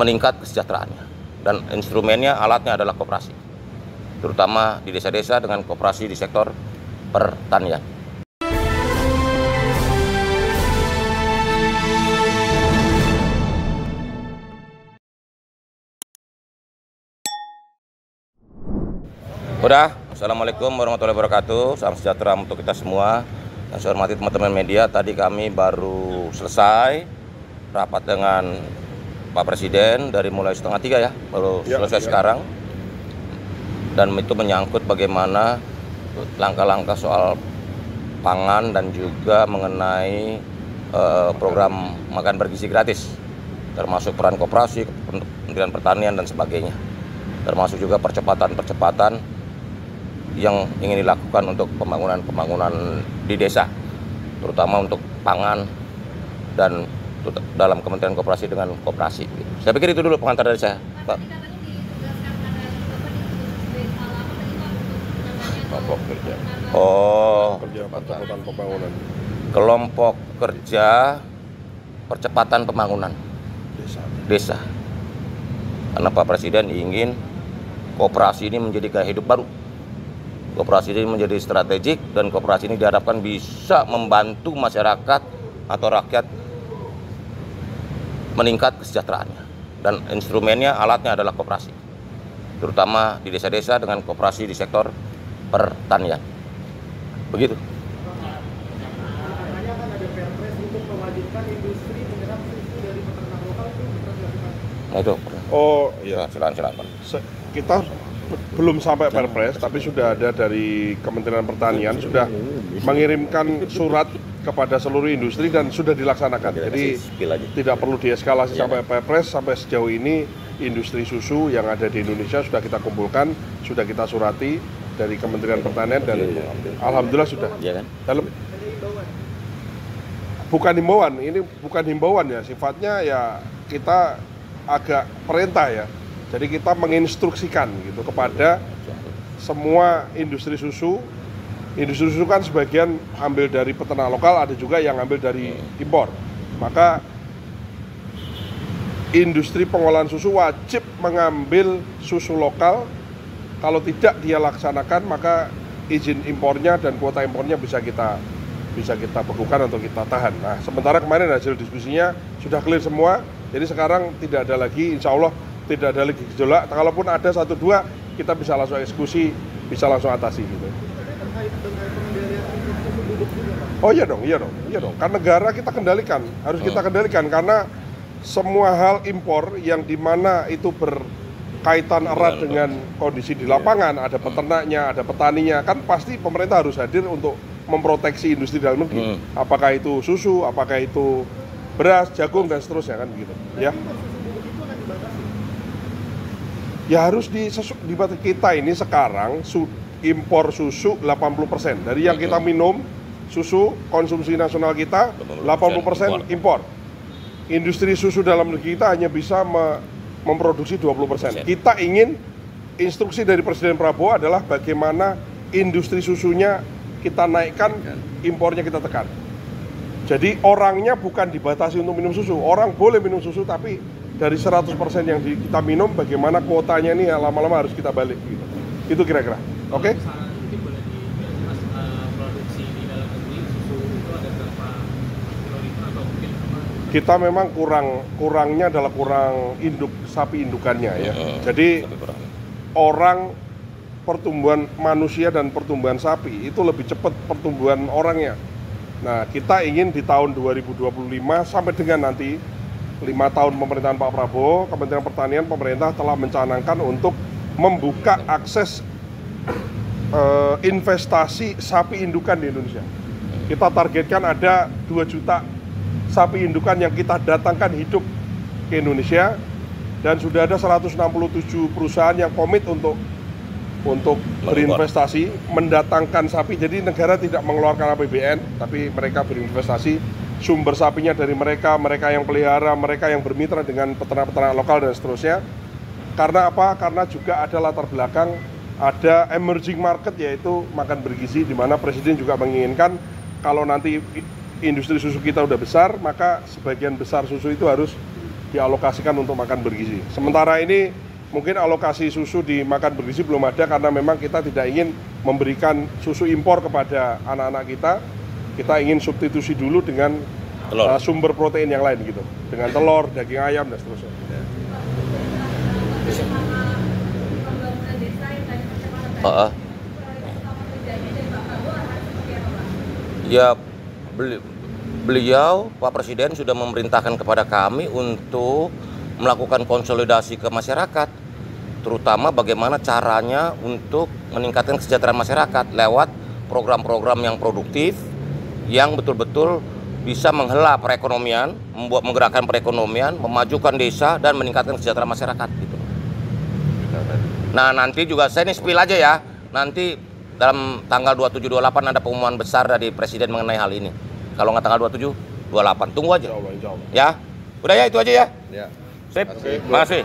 meningkat kesejahteraannya. Dan instrumennya, alatnya adalah koperasi, terutama di desa-desa dengan koperasi di sektor pertanian. Assalamualaikum warahmatullahi wabarakatuh. Salam sejahtera untuk kita semua. Yang saya hormati teman-teman media, tadi kami baru selesai rapat dengan Pak Presiden dari mulai 2:30 ya, baru selesai sekarang. Dan itu menyangkut bagaimana langkah-langkah soal pangan dan juga mengenai program makan bergizi gratis, termasuk peran koperasi, Kementerian Pertanian dan sebagainya, termasuk juga percepatan yang ingin dilakukan untuk pembangunan di desa, terutama untuk pangan dan dalam Kementerian Koperasi dengan koperasi. Saya pikir itu dulu pengantar dari saya, Pak. Kelompok kerja. Kerja percepatan pembangunan kelompok kerja percepatan pembangunan desa. Karena Pak Presiden ingin koperasi ini menjadi gaya hidup baru. Koperasi ini menjadi strategik dan koperasi ini diharapkan bisa membantu masyarakat atau rakyat meningkat kesejahteraannya. Dan instrumennya, alatnya adalah koperasi, terutama di desa-desa dengan koperasi di sektor pertanian. Begitu. Nah itu. Oh iya, silakan. Kita belum sampai perpres, tapi sudah ada dari Kementerian Pertanian sudah mengirimkan surat kepada seluruh industri dan sudah dilaksanakan. Jadi tidak perlu dieskalasi sampai perpres. Sampai sejauh ini industri susu yang ada di Indonesia sudah kita kumpulkan, sudah kita surati dari Kementerian Pertanian dan alhamdulillah sudah. Dalam bukan himbauan, ini bukan himbauan ya, sifatnya ya kita agak perintah ya. Jadi kita menginstruksikan gitu kepada semua industri susu. Industri susu kan sebagian ambil dari peternak lokal, ada juga yang ambil dari impor. Maka industri pengolahan susu wajib mengambil susu lokal. Kalau tidak dia laksanakan, maka izin impornya dan kuota impornya bisa kita bekukan atau kita tahan. Nah, sementara kemarin hasil diskusinya sudah clear semua. Jadi sekarang tidak ada lagi, insya Allah tidak ada lagi gejolak. Kalaupun ada 1-2, kita bisa langsung eksekusi, bisa langsung atasi gitu. Oh iya dong. Kan negara kita kendalikan, harus kita kendalikan karena semua hal impor yang dimana itu berkaitan erat dengan kondisi di lapangan, ada peternaknya, ada petaninya, kan pasti pemerintah harus hadir untuk memproteksi industri dalam negeri. Apakah itu susu, apakah itu beras, jagung dan seterusnya kan begitu, ya. Ya harus dibatasi. Kita ini sekarang impor susu 80%. Dari yang kita minum, susu konsumsi nasional kita 80% impor. Industri susu dalam negeri kita hanya bisa memproduksi 20%. Kita ingin, instruksi dari Presiden Prabowo adalah bagaimana industri susunya kita naikkan, impornya kita tekan. Jadi orangnya bukan dibatasi untuk minum susu. Orang boleh minum susu, tapi dari 100% yang kita minum, bagaimana kuotanya ini ya lama-lama harus kita balik gitu. Itu kira-kira. Oke? Kita memang kurangnya adalah kurang sapi indukannya ya. Jadi orang pertumbuhan manusia dan pertumbuhan sapi itu lebih cepat pertumbuhan orangnya. Nah, kita ingin di tahun 2025 sampai dengan nanti 5 tahun pemerintahan Pak Prabowo, Kementerian Pertanian, pemerintah telah mencanangkan untuk membuka akses investasi sapi indukan di Indonesia. Kita targetkan ada 2 juta sapi indukan yang kita datangkan hidup ke Indonesia, dan sudah ada 167 perusahaan yang komit untuk berinvestasi, mendatangkan sapi. Jadi negara tidak mengeluarkan APBN, tapi mereka berinvestasi. Sumber sapinya dari mereka yang pelihara, mereka yang bermitra dengan peternak-peternak lokal dan seterusnya. Karena apa? Karena juga ada latar belakang, ada emerging market, yaitu makan bergizi, di mana Presiden juga menginginkan kalau nanti industri susu kita udah besar, maka sebagian besar susu itu harus dialokasikan untuk makan bergizi. Sementara ini mungkin alokasi susu di makan bergizi belum ada karena memang kita tidak ingin memberikan susu impor kepada anak-anak kita. Kita ingin substitusi dulu dengan sumber protein yang lain gitu, dengan telur, daging ayam dan seterusnya. Ya, beliau Pak Presiden sudah memerintahkan kepada kami untuk melakukan konsolidasi ke masyarakat, terutama bagaimana caranya untuk meningkatkan kesejahteraan masyarakat lewat program-program yang produktif, yang betul-betul bisa menghela perekonomian, menggerakkan perekonomian, memajukan desa dan meningkatkan kesejahteraan masyarakat gitu. Nah, nanti juga saya ini spill aja ya. Nanti dalam tanggal 27-28 ada pengumuman besar dari Presiden mengenai hal ini. Kalau nggak tanggal 27, 28. Tunggu aja. Insya Allah. Ya. Udah ya, itu aja ya. Ya. Sip. Terima kasih.